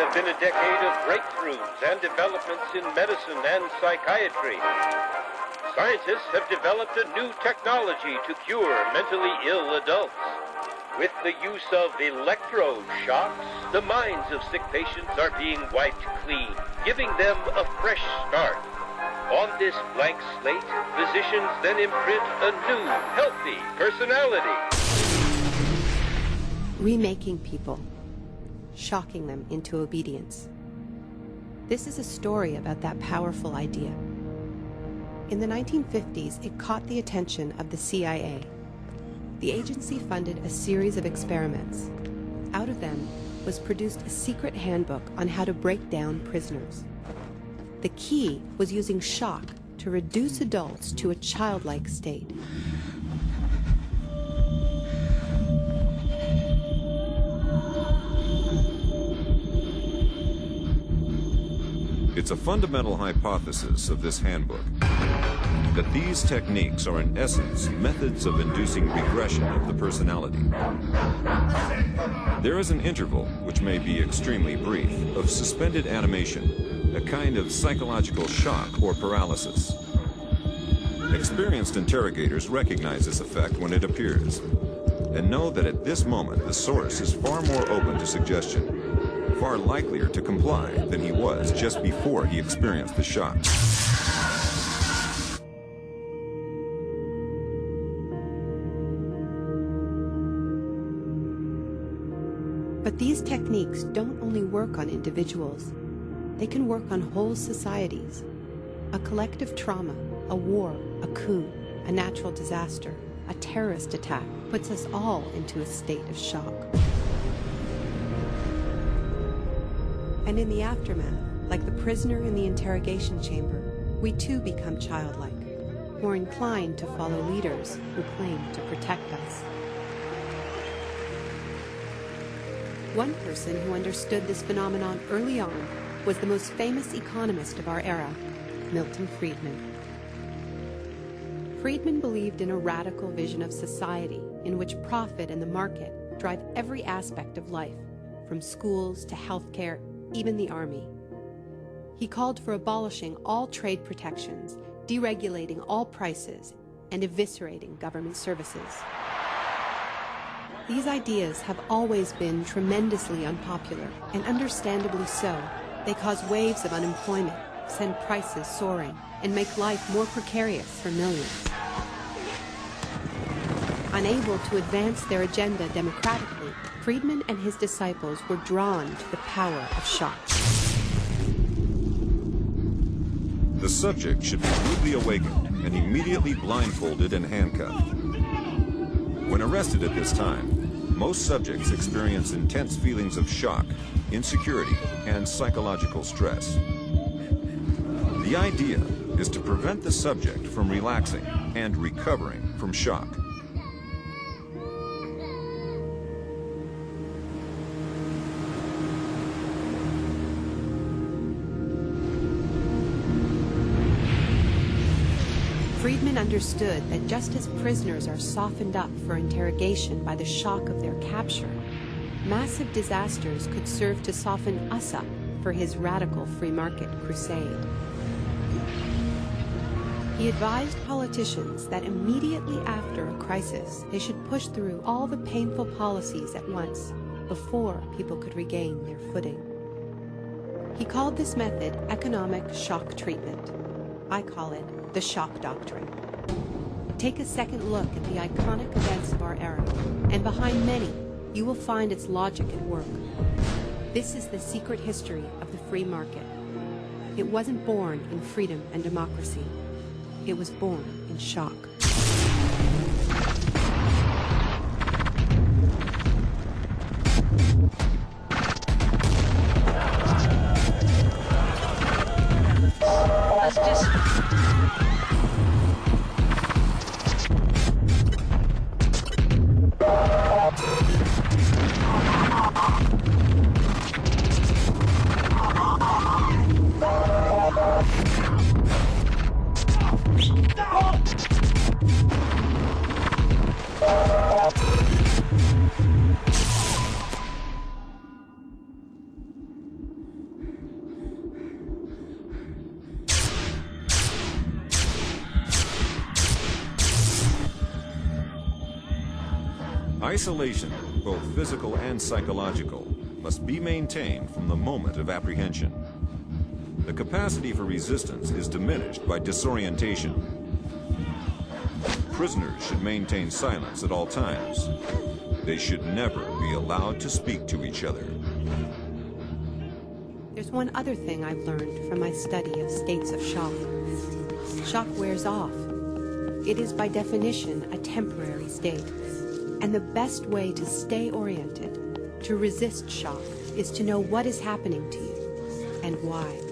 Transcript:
has been a decade of breakthroughs and developments in medicine and psychiatry. Scientists have developed a new technology to cure mentally ill adults. With the use of electroshocks, the minds of sick patients are being wiped clean, giving them a fresh start. On this blank slate, physicians then imprint a new, healthy personality. Remaking people, shocking them into obedience. This is a story about that powerful idea. In the 1950s, it caught the attention of the CIA. The agency funded a series of experiments. Out of them was produced a secret handbook on how to break down prisoners. The key was using shock to reduce adults to a childlike state. It's a fundamental hypothesis of this handbook that these techniques are in essence methods of inducing regression of the personality. There is an interval, which may be extremely brief, of suspended animation, a kind of psychological shock or paralysis. Experienced interrogators recognize this effect when it appears, and know that at this moment the source is far more open to suggestion, far likelier to comply than he was just before he experienced the shock. But these techniques don't only work on individuals. They can work on whole societies. A collective trauma, a war, a coup, a natural disaster, a terrorist attack puts us all into a state of shock. And in the aftermath, like the prisoner in the interrogation chamber, we too become childlike, more inclined to follow leaders who claim to protect us. One person who understood this phenomenon early on was the most famous economist of our era, Milton Friedman. Friedman believed in a radical vision of society in which profit and the market drive every aspect of life, from schools to healthcare, even the army. He called for abolishing all trade protections, deregulating all prices, and eviscerating government services. These ideas have always been tremendously unpopular, and understandably so. They cause waves of unemployment, send prices soaring, and make life more precarious for millions. Unable to advance their agenda democratically, Friedman and his disciples were drawn to the power of shock. The subject should be rudely awakened and immediately blindfolded and handcuffed. When arrested at this time, most subjects experience intense feelings of shock, insecurity, and psychological stress. The idea is to prevent the subject from relaxing and recovering from shock. Friedman understood that just as prisoners are softened up for interrogation by the shock of their capture, massive disasters could serve to soften us up for his radical free market crusade. He advised politicians that immediately after a crisis, they should push through all the painful policies at once before people could regain their footing. He called this method economic shock treatment. I call it the shock doctrine. Take a second look at the iconic events of our era, and behind many, you will find its logic at work. This is the secret history of the free market. It wasn't born in freedom and democracy. It was born in shock. Isolation, both physical and psychological, must be maintained from the moment of apprehension. The capacity for resistance is diminished by disorientation. Prisoners should maintain silence at all times. They should never be allowed to speak to each other. There's one other thing I've learned from my study of states of shock. Shock wears off. It is by definition a temporary state. And the best way to stay oriented, to resist shock, is to know what is happening to you and why.